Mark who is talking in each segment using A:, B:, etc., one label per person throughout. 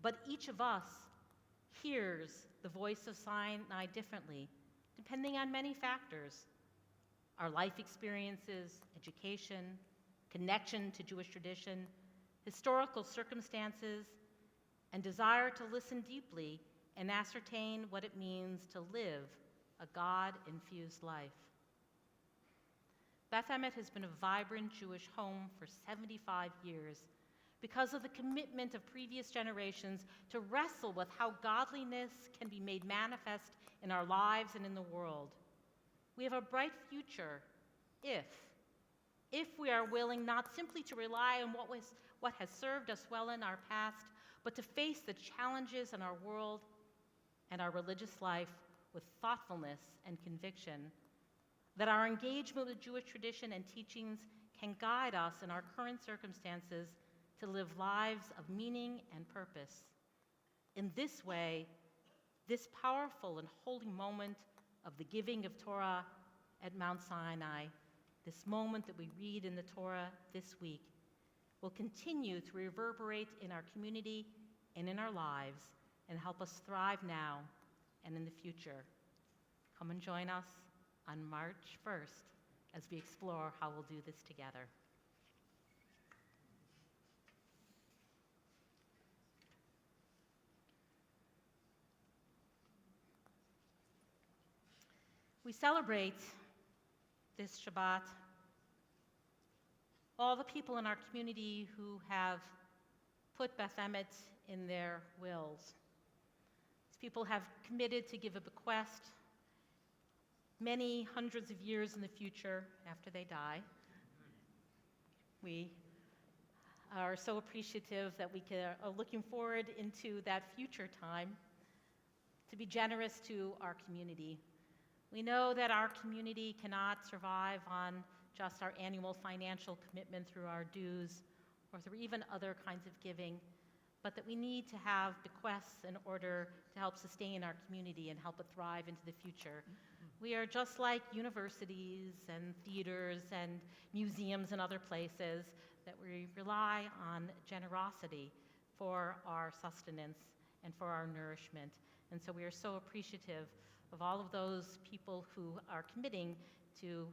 A: But each of us hears the voice of Sinai differently, depending on many factors: our life experiences, education, connection to Jewish tradition, historical circumstances, and desire to listen deeply and ascertain what it means to live a God-infused life. Beth Emet has been a vibrant Jewish home for 75 years because of the commitment of previous generations to wrestle with how godliness can be made manifest in our lives and in the world. We have a bright future if we are willing not simply to rely on what has served us well in our past, but to face the challenges in our world and our religious life with thoughtfulness and conviction, that our engagement with Jewish tradition and teachings can guide us in our current circumstances to live lives of meaning and purpose. In this way, this powerful and holy moment of the giving of Torah at Mount Sinai, this moment that we read in the Torah this week, will continue to reverberate in our community and in our lives and help us thrive now and in the future. Come and join us on March 1st as we explore how we'll do this together. We celebrate this Shabbat all the people in our community who have put Beth Emet in their wills. These people have committed to give a bequest many hundreds of years in the future after they die. We are so appreciative that we are looking forward into that future time to be generous to our community. We know that our community cannot survive on just our annual financial commitment through our dues or through even other kinds of giving, but that we need to have bequests in order to help sustain our community and help it thrive into the future. We are just like universities and theaters and museums and other places that we rely on generosity for our sustenance and for our nourishment. And so we are so appreciative of all of those people who are committing to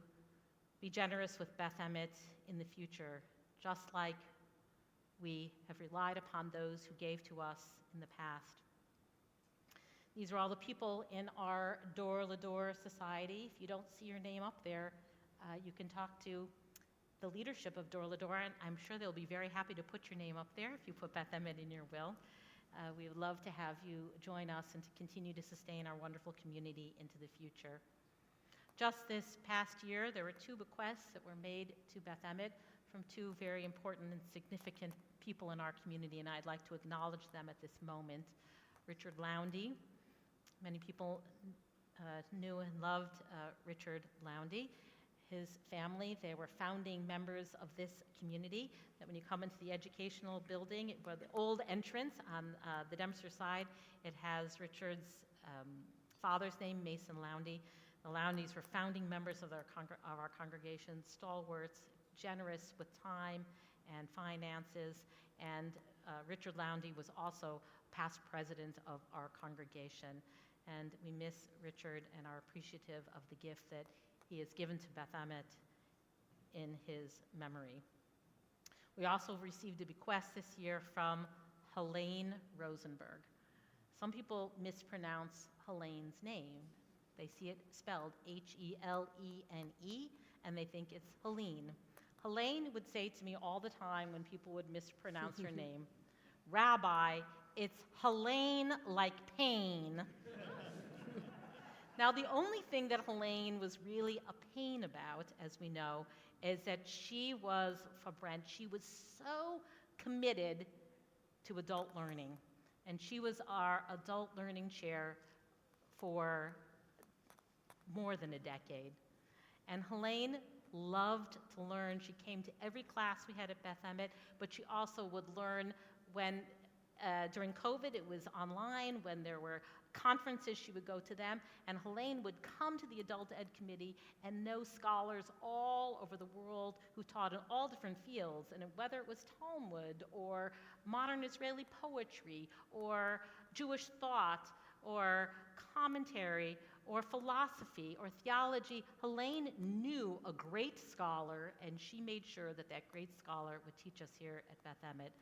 A: be generous with Beth Emet in the future, just like we have relied upon those who gave to us in the past. These are all the people in our Dor L'Dor society. If you don't see your name up there, you can talk to the leadership of Dor L'Dor, and I'm sure they'll be very happy to put your name up there if you put Beth Emet in your will. We would love to have you join us and to continue to sustain our wonderful community into the future. Just this past year, there were 2 bequests that were made to Beth Emet from 2 very important and significant people in our community, and I'd like to acknowledge them at this moment. Richard Lowndy. Many people knew and loved Richard Lowndy. His family, they were founding members of this community, that when you come into the educational building, where the old entrance on the Dempster side, it has Richard's father's name, Mason Lowndy. The Lowndeys were founding members of our congregation, stalwarts, generous with time and finances, and Richard Lowndy was also past president of our congregation. And we miss Richard and are appreciative of the gift that he has given to Beth Emet in his memory. We also received a bequest this year from Helene Rosenberg. Some people mispronounce Helene's name. They see it spelled Helene, and they think it's Helene. Helene would say to me all the time when people would mispronounce her name, "Rabbi, it's Helene like pain." Now, the only thing that Helene was really a pain about, as we know, is that she was, for Brent, she was so committed to adult learning. And she was our adult learning chair for more than a decade. And Helene loved to learn. She came to every class we had at Beth Emet, but she also would learn when During COVID, it was online. When there were conferences, she would go to them. And Helene would come to the Adult Ed Committee and know scholars all over the world who taught in all different fields, and whether it was Talmud or modern Israeli poetry or Jewish thought or commentary or philosophy or theology. Helene knew a great scholar, and she made sure that that great scholar would teach us here at Beth Emet.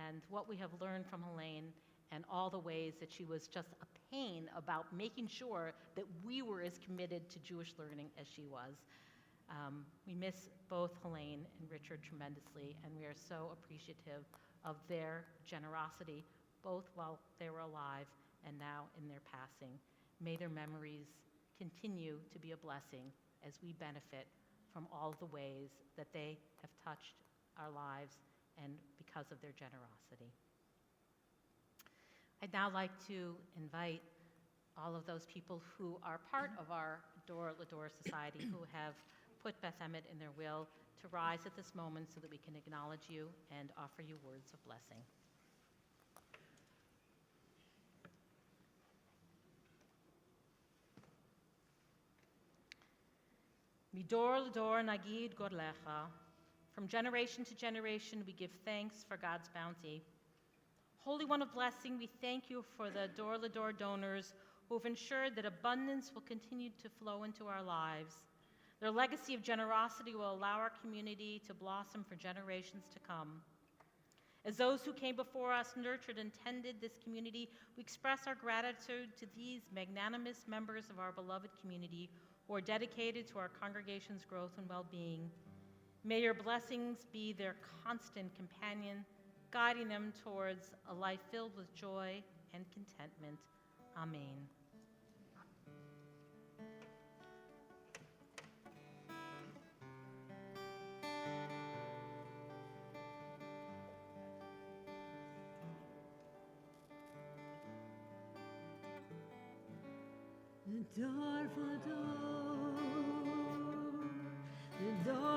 A: And what we have learned from Helene and all the ways that she was just a pain about making sure that we were as committed to Jewish learning as she was. We miss both Helene and Richard tremendously, and we are so appreciative of their generosity, both while they were alive and now in their passing. May their memories continue to be a blessing as we benefit from all of the ways that they have touched our lives and because of their generosity. I'd now like to invite all of those people who are part of our Dor L'Dor Society who have put Beth Emet in their will to rise at this moment so that we can acknowledge you and offer you words of blessing. Midor L'Dor Nagid Godlecha. From generation to generation, we give thanks for God's bounty. Holy One of blessing, we thank you for the Dor L'Dor donors who have ensured that abundance will continue to flow into our lives. Their legacy of generosity will allow our community to blossom for generations to come. As those who came before us nurtured and tended this community, we express our gratitude to these magnanimous members of our beloved community who are dedicated to our congregation's growth and well-being. May your blessings be their constant companion, guiding them towards a life filled with joy and contentment. Amen.
B: Dor L'Dor, Dor